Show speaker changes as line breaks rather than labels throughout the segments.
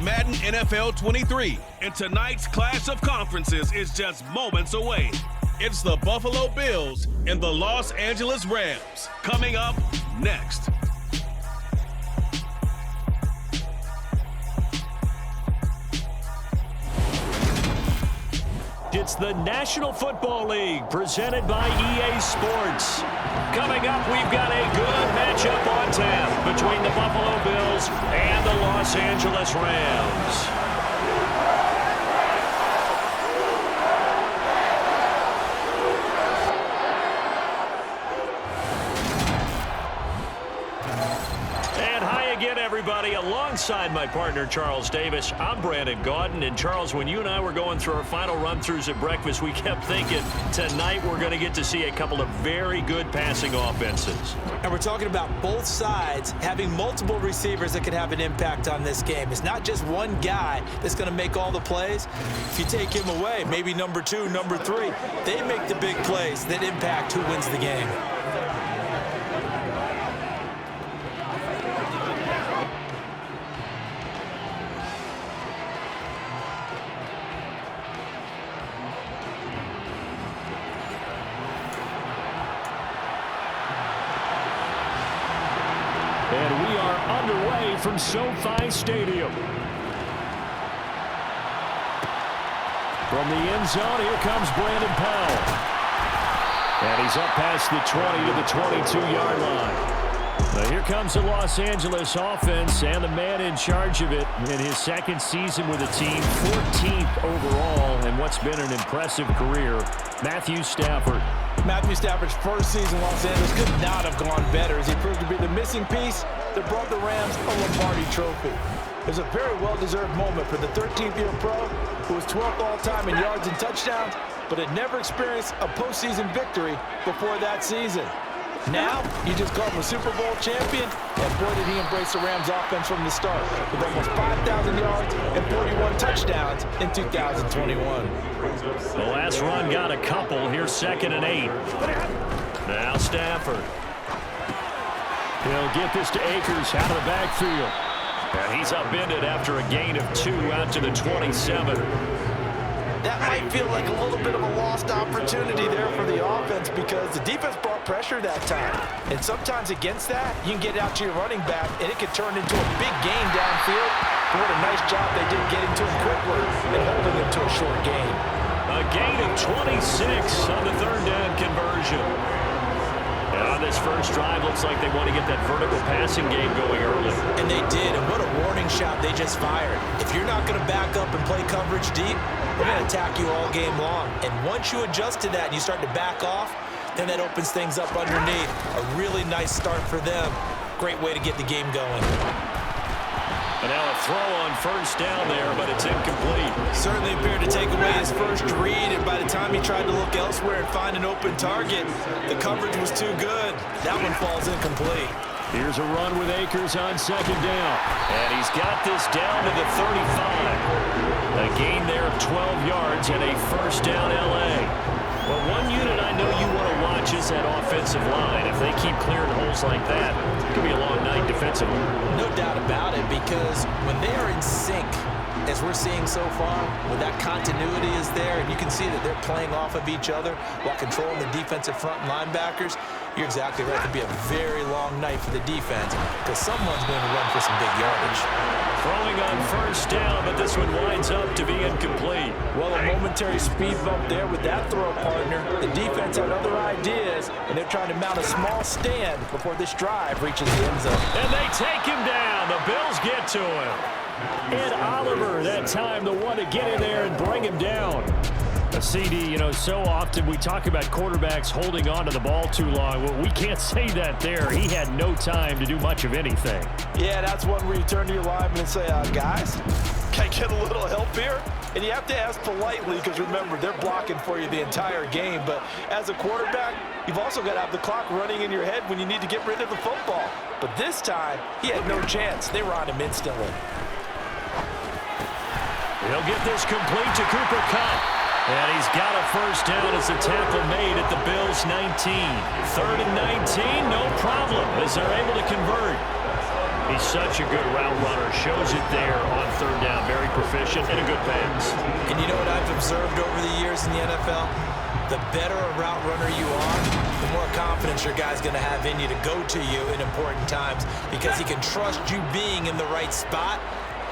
Madden NFL 23, and tonight's clash of conferences is just moments away. It's the Buffalo Bills and the Los Angeles Rams. Coming up next.
It's the National Football League presented by EA Sports. Coming up, we've got a good matchup on tap between the Buffalo Bills and the Los Angeles Rams. Everybody, alongside my partner Charles Davis, I'm Brandon Gaudin. And Charles, when you and I were going through our final run-throughs at breakfast, we kept thinking tonight we're going to get to see a couple of very good passing offenses.
And we're talking about both sides having multiple receivers that could have an impact on this game. It's not just one guy that's going to make all the plays. If you take him away, maybe number 2, number 3, they make the big plays that impact who wins the game.
And we are underway from SoFi Stadium. From the end zone, here comes Brandon Powell. And he's up past the 20 to the 22-yard line. Now here comes the Los Angeles offense and the man in charge of it in his second season with the team, 14th overall, and what's been an impressive career, Matthew Stafford.
Matthew Stafford's first season in Los Angeles could not have gone better as he proved to be the missing piece that brought the Rams a Lombardi trophy. It was a very well-deserved moment for the 13th-year pro who was 12th all-time in yards and touchdowns, but had never experienced a postseason victory before that season. Now, you just called him a Super Bowl champion, and boy, did he embrace the Rams offense from the start, with almost 5,000 yards and 41 touchdowns in 2021.
The last run got a couple. Here's 2nd and 8. Now Stafford. He'll get this to Akers out of the backfield. And he's upended after a gain of 2 out to the 27.
That might feel like a little bit of a lost opportunity there for the offense because the defense brought pressure that time. And sometimes against that, you can get out to your running back, and it can turn into a big gain downfield. But what a nice job they did getting to him quickly and holding him to a short gain.
A gain of 26 on the 3rd down conversion. And on this first drive, looks like they want to get that vertical passing game going early. And
they did, and what a warning shot they just fired. If you're not going to back up and play coverage deep, we're going to attack you all game long. And once you adjust to that and you start to back off, then that opens things up underneath. A really nice start for them. Great way to get the game going.
And now a throw on first down there, but it's incomplete.
Certainly appeared to take away his first read, and by the time he tried to look elsewhere and find an open target, the coverage was too good. That one falls incomplete.
Here's a run with Akers on 2nd down. And he's got this down to the 35. A gain there of 12 yards and a first down L.A. Well, one unit I know you want to watch is that offensive line. If they keep clearing holes like that, it could be a long night defensively.
No doubt about it, because when they are in sync, as we're seeing so far, when that continuity is there, and you can see that they're playing off of each other while controlling the defensive front linebackers, you're exactly right. It could be a very long night for the defense because someone's going to run for some big yardage.
Throwing on first down, but this one winds up to be incomplete.
Well, a momentary speed bump there with that throw, partner. The defense had other ideas, and they're trying to mount a small stand before this drive reaches the end zone.
And they take him down. The Bills get to him. Ed Oliver, that time, the one to get in there and bring him down. CD, you know, so often we talk about quarterbacks holding on to the ball too long. Well, we can't say that there. He had no time to do much of anything.
Yeah, that's one where you turn to your lineman and say, guys, can I get a little help here? And you have to ask politely because, remember, they're blocking for you the entire game. But as a quarterback, you've also got to have the clock running in your head when you need to get rid of the football. But this time, he had no chance. They were on him instantly.
He'll get this complete to Cooper Kupp. And he's got a first down as the tackle made at the Bills' 19. 3rd and 19, no problem, as they're able to convert. He's such a good route runner. Shows it there on third down. Very proficient and a good pass.
And you know what I've observed over the years in the NFL? The better a route runner you are, the more confidence your guy's going to have in you to go to you in important times because he can trust you being in the right spot,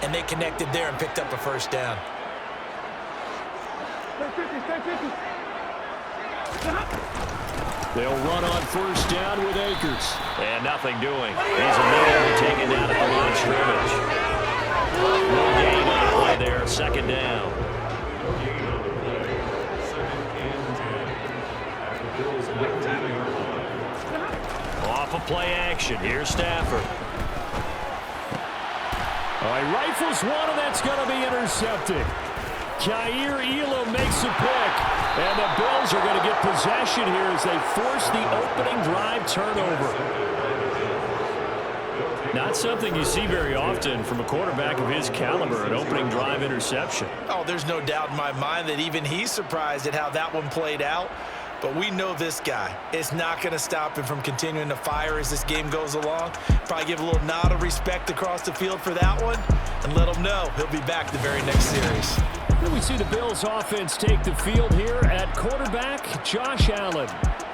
and they connected there and picked up a first down.
They'll run on first down with Akers. And nothing doing. He's immediately taken down at the line of scrimmage. No gain on the play there. Second down. Off of play action. Here's Stafford. He rifles one, and that's going to be intercepted. Kaiir Elam makes a pick. And the Bills are going to get possession here as they force the opening drive turnover. Not something you see very often from a quarterback of his caliber, an opening drive interception.
Oh, there's no doubt in my mind that even he's surprised at how that one played out. But we know this guy is not going to stop him from continuing to fire as this game goes along. Probably give a little nod of respect across the field for that one and let him know he'll be back the very next series.
Then we see the Bills offense take the field here at quarterback, Josh Allen.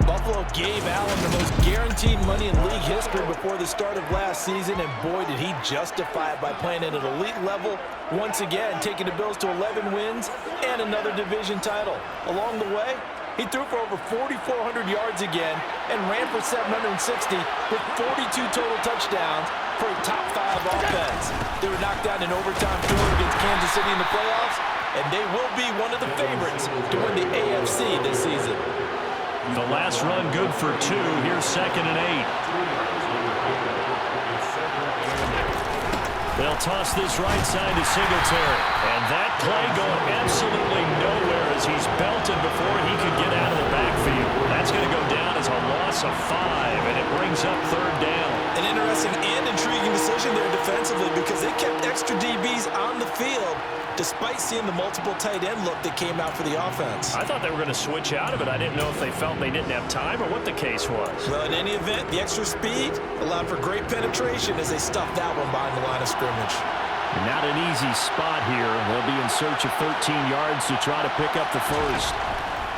Buffalo gave Allen the most guaranteed money in league history before the start of last season, and boy, did he justify it by playing at an elite level once again, taking the Bills to 11 wins and another division title. Along the way, he threw for over 4,400 yards again and ran for 760 with 42 total touchdowns for a top-5 offense. They were knocked out in overtime thriller against Kansas City in the playoffs, and they will be one of the favorites to win the AFC this season.
The last run good for 2. Here's 2nd and 8. They'll toss this right side to Singletary. And that play going absolutely nowhere as he's belted before he could get out of the backfield. That's going to go down as a loss of 5, and it brings up third down.
An interesting and intriguing decision there defensively because they kept extra DBs on the field despite seeing the multiple tight end look that came out for the offense.
I thought they were going to switch out of it. I didn't know if they felt they didn't have time or what the case was.
Well, in any event, the extra speed allowed for great penetration as they stuffed that one behind the line of scrimmage.
Not an easy spot here. They'll be in search of 13 yards to try to pick up the first.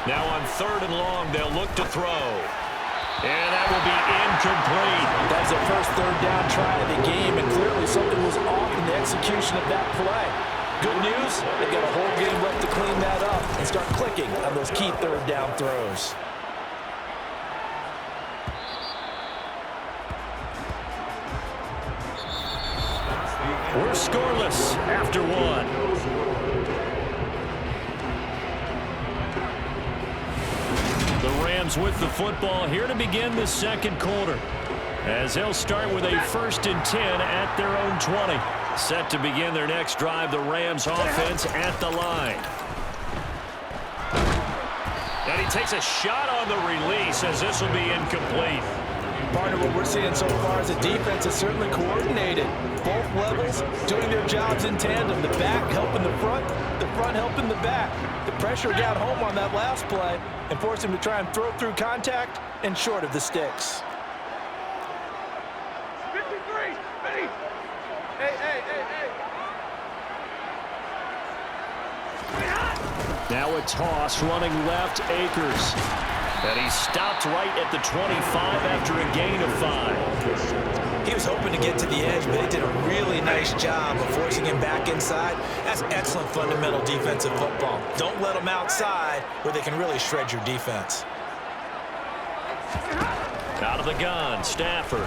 Now on 3rd and long, they'll look to throw. And that will be incomplete.
That's their first third down try of the game, and clearly something was off in the execution of that play. Good news, they've got a whole game left to clean that up and start clicking on those key third down throws.
We're scoreless after 1. The Rams with the football here to begin the second quarter, as they'll start with a 1st and 10 at their own 20. Set to begin their next drive, the Rams offense at the line. And he takes a shot on the release as this will be incomplete.
Part of what we're seeing so far is the defense is certainly coordinated. Both levels doing their jobs in tandem. The back helping the front helping the back. The pressure got home on that last play and forced him to try and throw through contact and short of the sticks.
53, ready. Hey.
Now a toss running left, Akers. And he stopped right at the 25 after a gain of 5.
He was hoping to get to the edge, but he did a really nice job of forcing him back inside. That's excellent fundamental defensive football. Don't let them outside where they can really shred your defense.
Out of the gun, Stafford.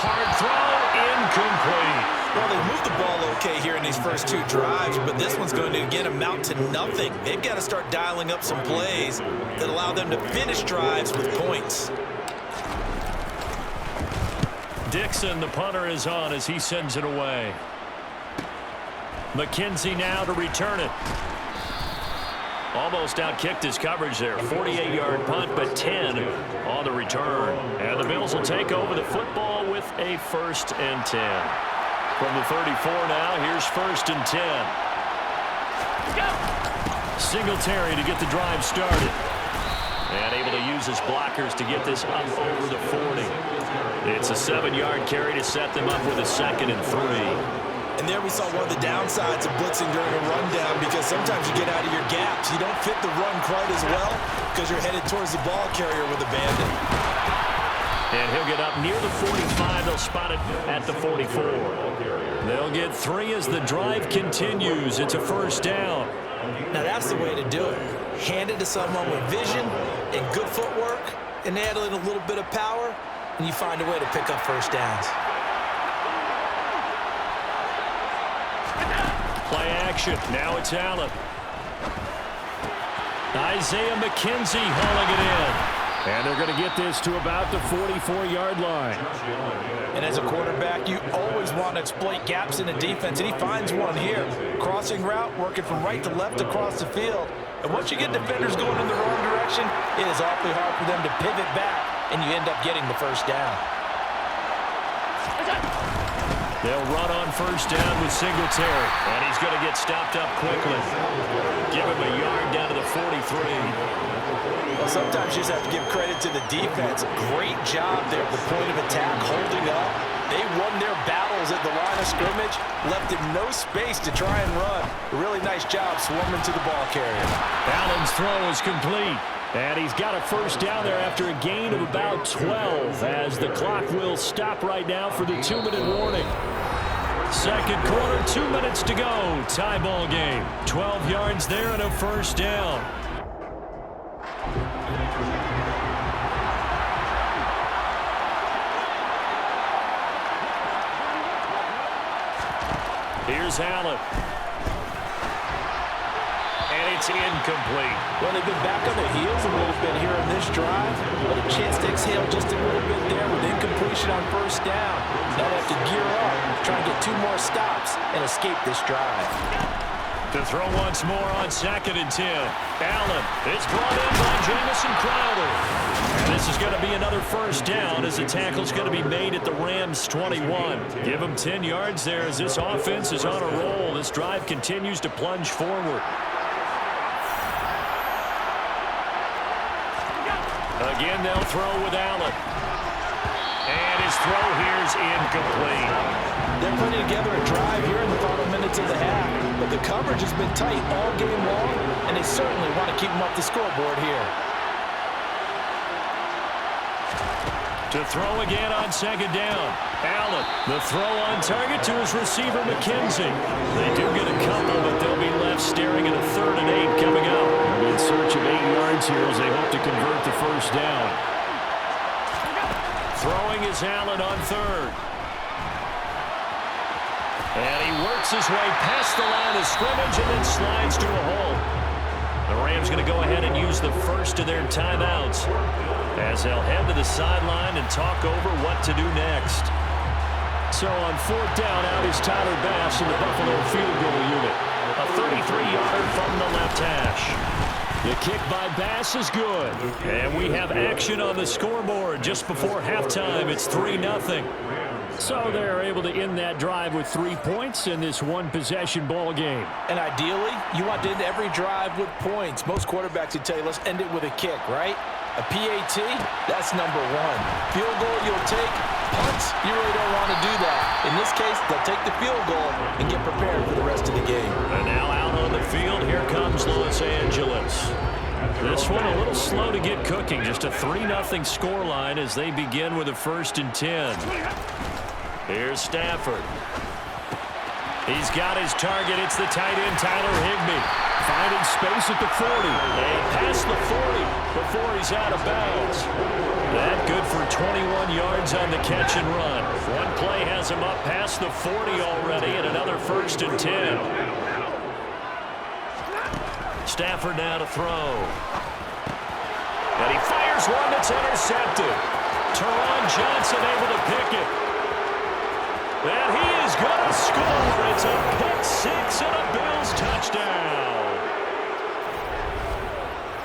Hard throw, incomplete.
Well, they moved the ball okay here in these first 2 drives, but this one's going to again amount to nothing. They've got to start dialing up some plays that allow them to finish drives with points.
Dixon, the punter, is on as he sends it away. McKenzie now to return it. Almost outkicked his coverage there. 48-yard punt, but 10 on the return. And the Bills will take over the football with a 1st and 10. From the 34 now, here's 1st and 10. Singletary to get the drive started. And able to use receivers as blockers to get this up over the 40. It's a 7-yard carry to set them up with a 2nd and 3.
And there we saw one of the downsides of blitzing during a rundown, because sometimes you get out of your gaps. You don't fit the run quite as well because you're headed towards the ball carrier with a bandit.
And he'll get up near the 45. They'll spot it at the 44. They'll get 3 as the drive continues. It's a 1st down.
Now that's the way to do it. Hand it to someone with vision and good footwork, and add in a little bit of power, and you find a way to pick up 1st downs.
Play action. Now it's Allen. Isaiah McKenzie hauling it in. And they're going to get this to about the 44-yard line.
And as a quarterback, you always want to exploit gaps in the defense, and he finds one here. Crossing route, working from right to left across the field. And once you get defenders going in the wrong direction, it is awfully hard for them to pivot back, and you end up getting the 1st down.
They'll run on 1st down with Singletary, and he's going to get stopped up quickly. Give him a yard down to the 43.
Well, sometimes you just have to give credit to the defense. Great job there at the point of attack, holding up. They won their battles at the line of scrimmage, left him no space to try and run. A really nice job swarming to the ball carrier.
Allen's throw is complete. And he's got a 1st down there after a gain of about 12, as the clock will stop right now for the 2-minute warning. 2nd quarter, 2 minutes to go. Tie ball game. 12 yards there and a 1st down. Here's Allen. And it's incomplete.
Well, they've been back on their heels a little bit here in this drive, but a chance to exhale just a little bit there with incompletion on 1st down. Now they have to gear up, try and get 2 more stops, and escape this drive.
To throw once more on 2nd and 10. Allen is brought in by Jamison Crowder. And this is going to be another 1st down, as the tackle's going to be made at the Rams' 21. Give them 10 yards there as this offense is on a roll. This drive continues to plunge forward. Again, they'll throw with Allen. And his throw here's incomplete.
They're putting together a drive here in the final minutes of the half, but the coverage has been tight all game long, and they certainly want to keep them up the scoreboard here.
To throw again on 2nd down. Allen, the throw on target to his receiver, McKenzie. They do get a couple, but they'll be left staring at a 3rd and 8 coming up. In search of 8 yards here as they hope to convert the 1st down. Throwing is Allen on 3rd. And he works his way past the line of scrimmage and then slides to a hole. The Rams going to go ahead and use the first of their timeouts as they'll head to the sideline and talk over what to do next. So on 4th down, out is Tyler Bass in the Buffalo field goal unit. A 33-yarder from the left hash. The kick by Bass is good. And we have action on the scoreboard just before halftime. It's 3-0. So they're able to end that drive with 3 points in this one-possession ball game.
And ideally, you want to end every drive with points. Most quarterbacks would tell you, let's end it with a kick, right? A PAT, that's number 1. Field goal you'll take. Punts, you really don't want to do that. In this case, they'll take the field goal and get prepared for the rest of the game.
And now out on the field, here comes Los Angeles. This one a little slow to get cooking. Just a 3-0 scoreline as they begin with a 1st and 10. Here's Stafford. He's got his target. It's the tight end, Tyler Higbee. Finding space at the 40. And past the 40 before he's out of bounds. That good for 21 yards on the catch and run. One play has him up past the 40 already, and another 1st and 10. Stafford now to throw. And he fires one that's intercepted. Teron Johnson able to pick it. And he is going to score. It's a pick 6 and a Bills touchdown.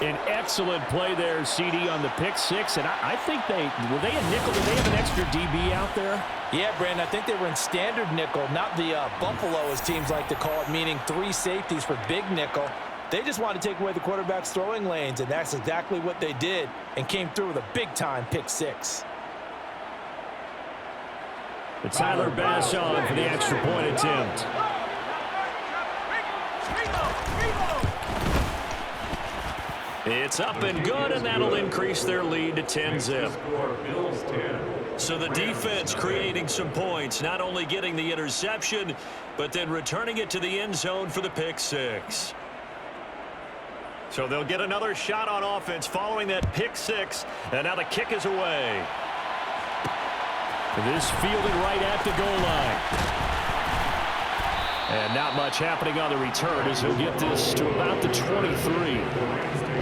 An excellent play there, CD, on the pick 6. And I think were they a nickel? Did they have an extra DB out there?
Yeah, Brandon, I think they were in standard nickel, not the Buffalo, as teams like to call it, meaning 3 safeties for big nickel. They just wanted to take away the quarterback's throwing lanes, and that's exactly what they did and came through with a big-time pick six.
It's Tyler Bass on for the extra point attempt. It's up and good, and that'll increase their lead to 10-zip. So the defense creating some points, not only getting the interception, but then returning it to the end zone for the pick six. So they'll get another shot on offense following that pick six, and now the kick is away. This fielded right at the goal line. And not much happening on the return as he'll get this to about the 23.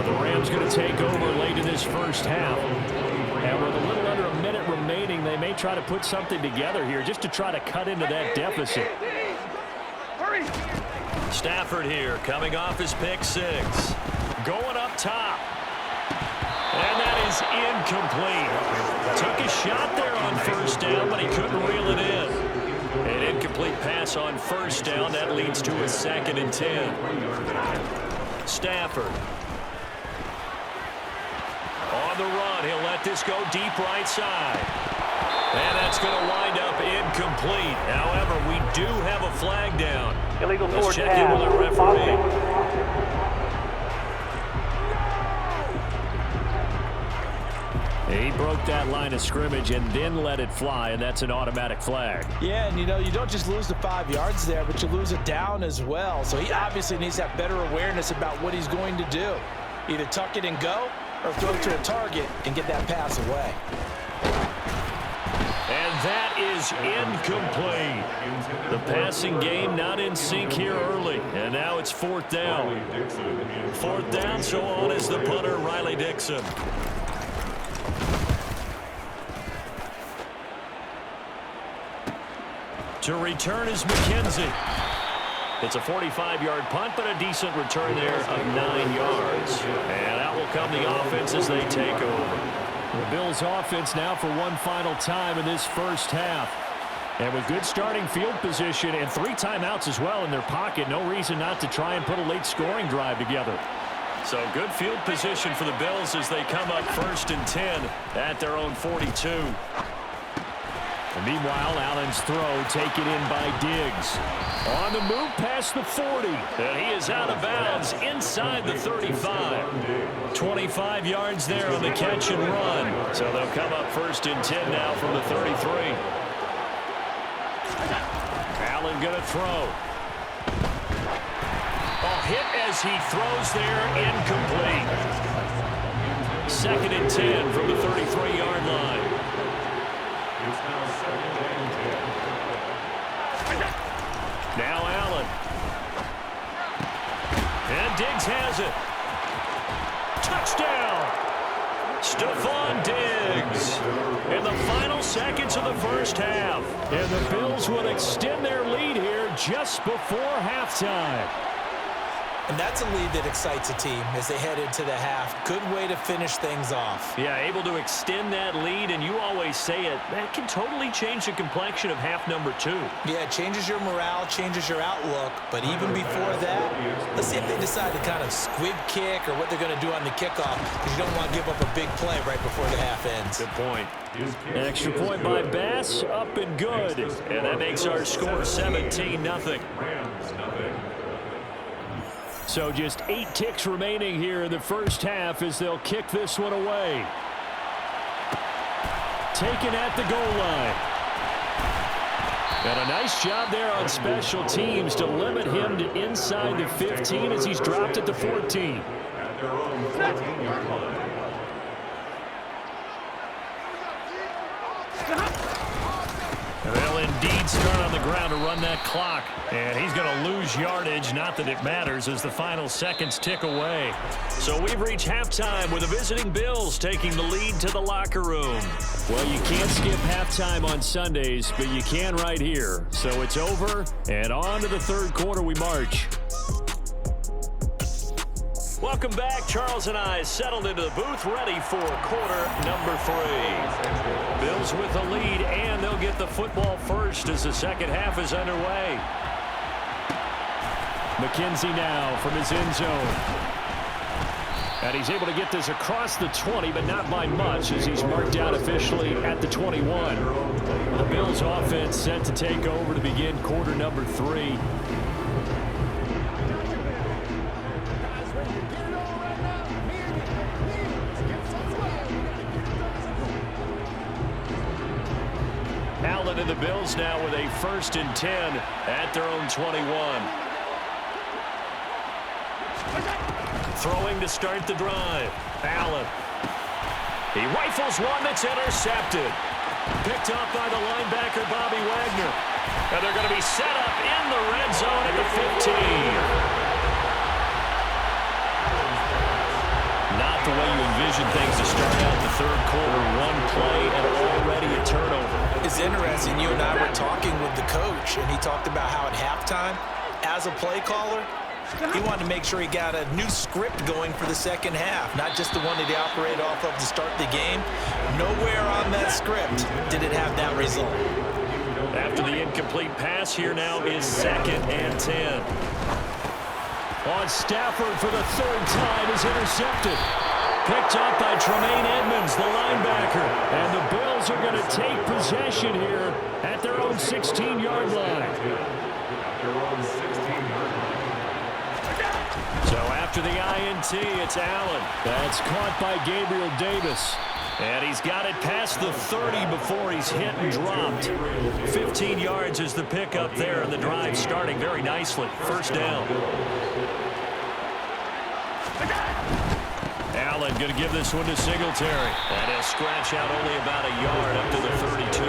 The Rams going to take over late in this first half. And with a little under a minute remaining, they may try to put something together here just to try to cut into that deficit. Stafford here coming off his pick six. Going up top. And that is incomplete. Took a shot there on first down, but he couldn't reel it in. An incomplete pass on first down. That leads to a 2nd and 10. Stafford. On the run, he'll let this go deep right side. And that's going to wind up incomplete. However, we do have a flag down.
Illegal
Let's
forward
check in with the referee. He broke that line of scrimmage and then let it fly, and that's an automatic flag.
Yeah, and you know, you don't just lose the 5 yards there, but you lose it down as well. So he obviously needs to have better awareness about what he's going to do. Either tuck it and go or throw it to a target and get that pass away.
And that is incomplete. The passing game not in sync here early. And now it's 4th down. 4th down, so on is the punter, Riley Dixon. To return is McKenzie. It's a 45-yard punt, but a decent return there of 9 yards. And out will come the offense as they take over. The Bills offense now for one final time in this first half. And with good starting field position and 3 timeouts as well in their pocket, no reason not to try and put a late scoring drive together. So good field position for the Bills as they come up 1st and 10 at their own 42. And meanwhile, Allen's throw taken in by Diggs. On the move past the 40. And he is out of bounds inside the 35. 25 yards there on the catch and run. So they'll come up 1st and 10 now from the 33. Allen going to throw. Hit as he throws there, incomplete. 2nd and 10 from the 33-yard line. Now Allen. And Diggs has it. Touchdown! Stephon Diggs. In the final seconds of the first half. And the Bills would extend their lead here just before halftime.
And that's a lead that excites a team as they head into the half. Good way to finish things off.
Yeah, able to extend that lead, and you always say it, that can totally change the complexion of half number 2.
Yeah, it changes your morale, changes your outlook. But even before that, let's see if they decide to kind of squib kick or what they're going to do on the kickoff, because you don't want to give up a big play right before the half ends.
Good point. An extra point by Bass, up and good. And that makes our score 17-0. So just 8 ticks remaining here in the first half as they'll kick this one away. Taken at the goal line. And a nice job there on special teams to limit him to inside the 15 as he's dropped at the 14. They'll indeed start on the ground to run that clock. And he's going to lose yardage, not that it matters, as the final seconds tick away. So we've reached halftime with the visiting Bills taking the lead to the locker room. Well, you can't skip halftime on Sundays, but you can right here. So it's over, and on to the third quarter we march. Welcome back. Charles and I settled into the booth, ready for quarter number 3. Bills with the lead, and they'll get the football first as the second half is underway. McKenzie now from his end zone. And he's able to get this across the 20, but not by much as he's marked out officially at the 21. The Bills offense set to take over to begin quarter number 3. Allen and the Bills now with a 1st and 10 at their own 21. Throwing to start the drive. Allen. He rifles one that's intercepted. Picked up by the linebacker, Bobby Wagner. And they're going to be set up in the red zone at the 15. Not the way you envision things to start out the third quarter. One play and already a turnover.
It's interesting. You and I were talking with the coach, and he talked about how at halftime, as a play caller, he wanted to make sure he got a new script going for the second half, not just the one that he operated off of to start the game. Nowhere on that script did it have that result.
After the incomplete pass, here now is 2nd and 10. On Stafford for the 3rd time is intercepted. Picked up by Tremaine Edmonds, the linebacker. And the Bills are going to take possession here at their own 16-yard line. So after the INT, it's Allen. That's caught by Gabriel Davis. And he's got it past the 30 before he's hit and dropped. 15 yards is the pickup there, and the drive starting very nicely. 1st down. Allen going to give this one to Singletary. And he'll scratch out only about a yard up to the 32.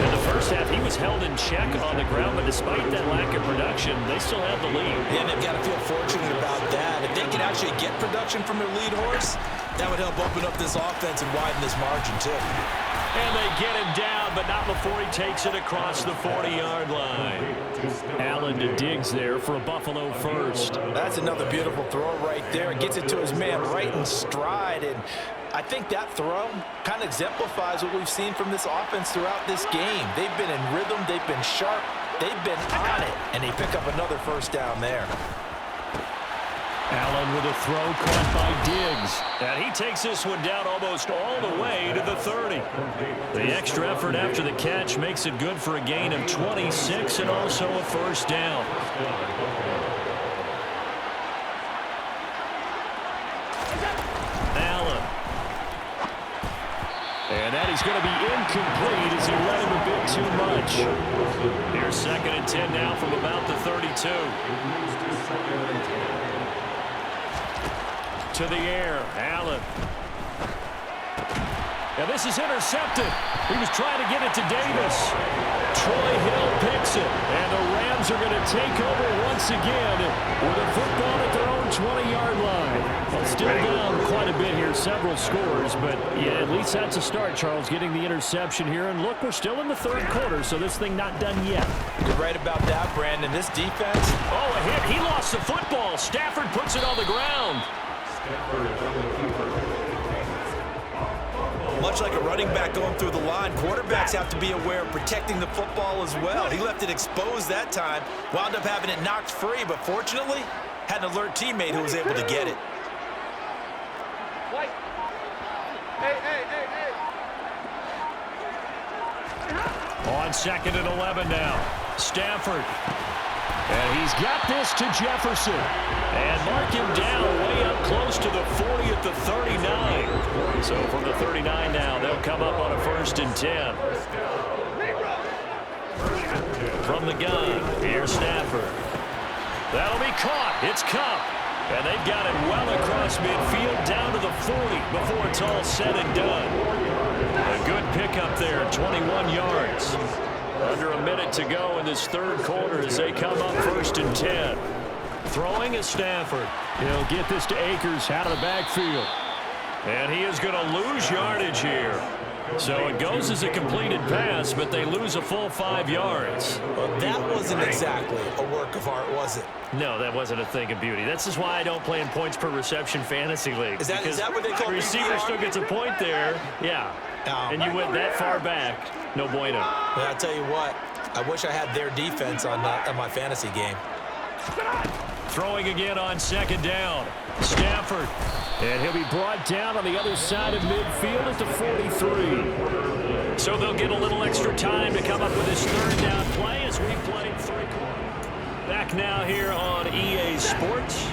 In the first half, he was held in check on the ground, but despite that lack of production, they still have the lead.
Yeah, and they've got to feel fortunate about that. If they can actually get production from their lead horse, that would help open up this offense and widen this margin, too.
And they get him down, but not before he takes it across the 40-yard line. Allen to Diggs there for a Buffalo first.
That's another beautiful throw right there. Gets it to his man right in stride. And I think that throw kind of exemplifies what we've seen from this offense throughout this game. They've been in rhythm. They've been sharp. They've been on it. And they pick up another 1st down there.
Allen with a throw caught by Diggs. And he takes this one down almost all the way to the 30. The extra effort after the catch makes it good for a gain of 26 and also a 1st down. Allen. And that is going to be incomplete as he led him a bit too much. Here's 2nd and 10 now from about the 32. To the air, Allen. Now this is intercepted. He was trying to get it to Davis. Troy Hill picks it, and the Rams are going to take over once again with a football at their own 20-yard line. Well, still down quite a bit here, several scores, but yeah, at least that's a start, Charles, getting the interception here. And look, we're still in the 3rd quarter, so this thing not done yet.
You're right about that, Brandon. This defense.
Oh, a hit. He lost the football. Stafford puts it on the ground.
Much like a running back going through the line, quarterbacks have to be aware of protecting the football as well. He left it exposed that time, wound up having it knocked free, but fortunately, had an alert teammate who was able to get it.
On 2nd and 11 now. Stafford. And he's got this to Jefferson. And mark him down way up close to the 40 at the 39. So from the 39 now, they'll come up on a 1st and 10. From the gun, here's Stafford. That'll be caught. It's Cup. And they've got it well across midfield down to the 40 before it's all said and done. A good pickup there, 21 yards. Under a minute to go in this 3rd quarter as they come up 1st and 10. Throwing is Stafford. He'll get this to Akers out of the backfield. And he is going to lose yardage here. So it goes as a completed pass, but they lose a full 5 yards.
Well, that wasn't exactly a work of art, was it?
No, that wasn't a thing of beauty. That's just why I don't play in points per reception fantasy league.
Is that what they call
the receiver still gets a point there? Yeah. And you went that far back. No bueno.
Well, I tell you what, I wish I had their defense on my fantasy game.
Throwing again on second down. Stafford. And he'll be brought down on the other side of midfield at the 43. So they'll get a little extra time to come up with this third down play as we play three-quarters. Back now here on EA Sports.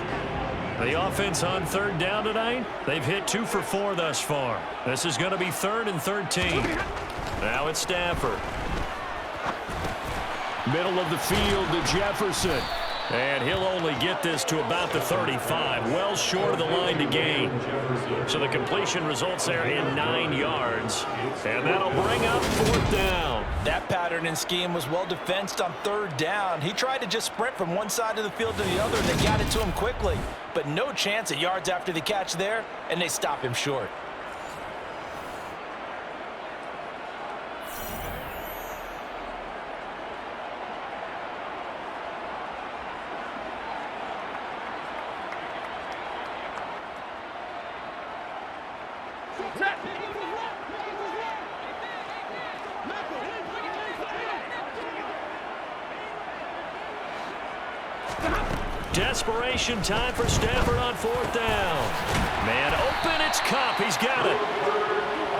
The offense on third down tonight, they've hit 2 for 4 thus far. This is going to be 3rd and 13. Now it's Stafford. Middle of the field to Jefferson. And he'll only get this to about the 35, well short of the line to gain. So the completion results there in 9 yards. And that'll bring up 4th down.
That pattern and scheme was well defensed on 3rd down. He tried to just sprint from one side of the field to the other, and they got it to him quickly. But no chance at yards after the catch there, and they stop him short.
Desperation time for Stafford on 4th down. Man open, it's Cup. He's got it.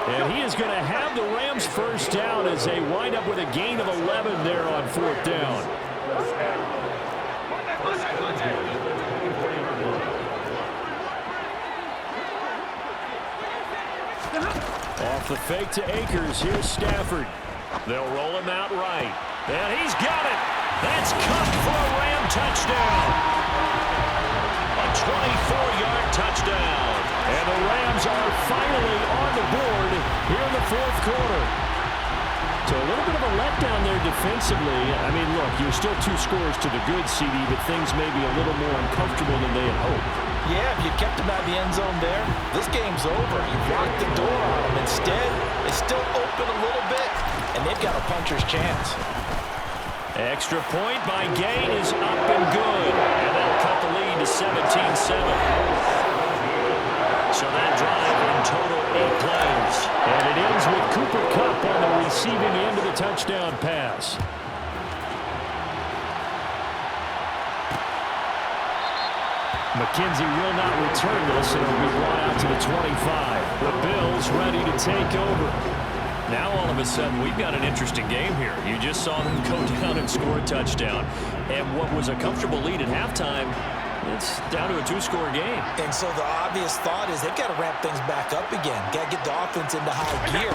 And he is going to have the Rams first down as they wind up with a gain of 11 there on 4th down. Off the fake to Akers. Here's Stafford. They'll roll him out right. And he's got it. That's Cup for a Ram touchdown. A 24-yard touchdown. And the Rams are finally on the board here in the 4th quarter. So a little bit of a letdown there defensively. I mean, look, you're still 2 scores to the good, CD, but things may be a little more uncomfortable than they had hoped.
Yeah, if you kept him out of the end zone there, this game's over. You've locked the door on him. Instead, it's still open a little bit, and they've got a puncher's chance.
Extra point by Gain is up and good. And that'll cut the lead to 17-7. So that drive in total 8 plays. And it ends with Cooper Kupp on the receiving end of the touchdown pass. McKenzie will not return this, and it'll be brought out to the 25. The Bills ready to take over. Now, all of a sudden, we've got an interesting game here. You just saw them go down and score a touchdown. And what was a comfortable lead at halftime, it's down to a 2-score game.
And so the obvious thought is they've got to ramp things back up again. Got to get the offense into high gear.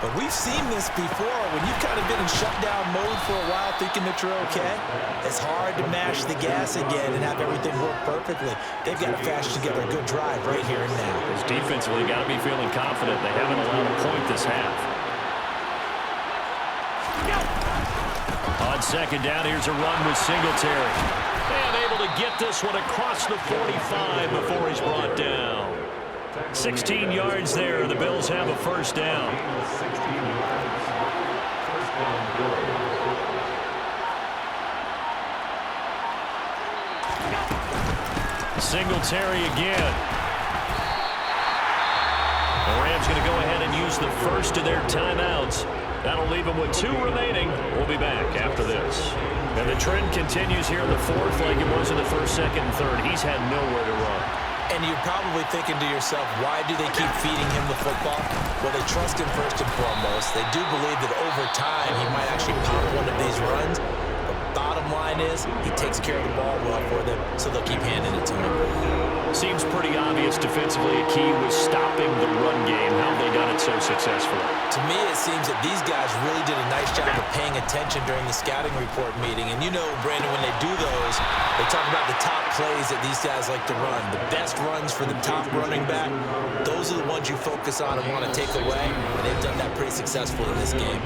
But we've seen this before. When you've kind of been in shutdown mode for a while thinking that you're okay, it's hard to mash the gas again and have everything work perfectly. They've got to fashion together a good drive right here and now.
Because defensively, got to be feeling confident. They haven't allowed a point this half. On second down, here's a run with Singletary. And able to get this one across the 45 before he's brought down. 16 yards there. The Bills have a first down. Singletary again. The Rams going to go ahead and use the first of their timeouts. That'll leave them with 2 remaining. We'll be back after this. And the trend continues here in the 4th like it was in the 1st, 2nd, and 3rd. He's had nowhere to run.
And you're probably thinking to yourself, why do they keep feeding him the football? Well, they trust him first and foremost. They do believe that over time he might actually pop one of these runs. Bottom line is, he takes care of the ball well for them, so they'll keep handing it to him.
Seems pretty obvious defensively. A key was stopping the run game. How they done it so successfully?
To me, it seems that these guys really did a nice job of paying attention during the scouting report meeting. And you know, Brandon, when they do those, they talk about the top plays that these guys like to run. The best runs for the top running back, those are the ones you focus on and want to take away. And they've done that pretty successfully in this game.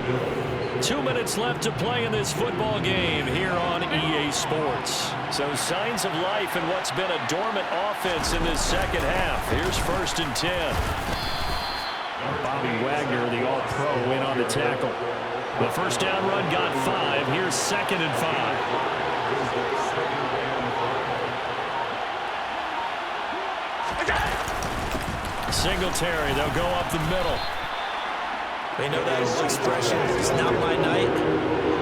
2 minutes left to play in this football game here on EA Sports. So signs of life in what's been a dormant offense in this second half. Here's 1st and 10. Bobby Wagner, the All-Pro, in on the tackle. The first down run got 5. Here's 2nd and 5. Singletary, they'll go up the middle.
They know that old expression, it's not my night.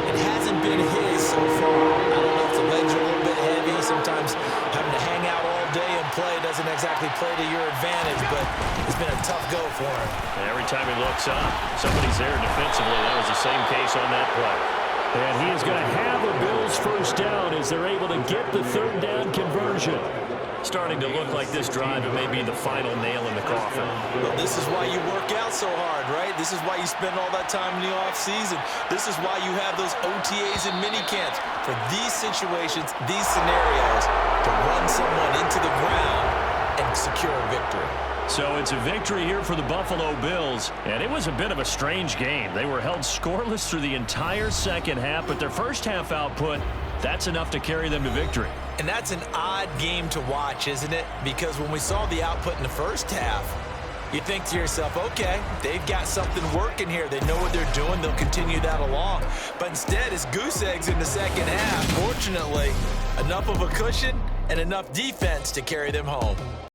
It hasn't been his so far. I don't know if the legs are a little bit heavy. maybe. Sometimes having to hang out all day and play doesn't exactly play to your advantage, but it's been a tough go for him.
Every time he looks up, somebody's there defensively. That was the same case on that play. And he is going to have the Bills first down as they're able to get the third down conversion. Starting to look like this drive, it may be the final nail in the coffin.
Well, this is why you work out so hard, right? This is why you spend all that time in the offseason. This is why you have those OTAs and mini camps for these situations, these scenarios, to run someone into the ground and secure a victory.
So it's a victory here for the Buffalo Bills, and it was a bit of a strange game. They were held scoreless through the entire second half, but their first half output, that's enough to carry them to victory.
And that's an odd game to watch, isn't it? Because when we saw the output in the first half, you think to yourself, okay, they've got something working here. They know what they're doing. They'll continue that along. But instead, it's goose eggs in the second half. Fortunately, enough of a cushion and enough defense to carry them home.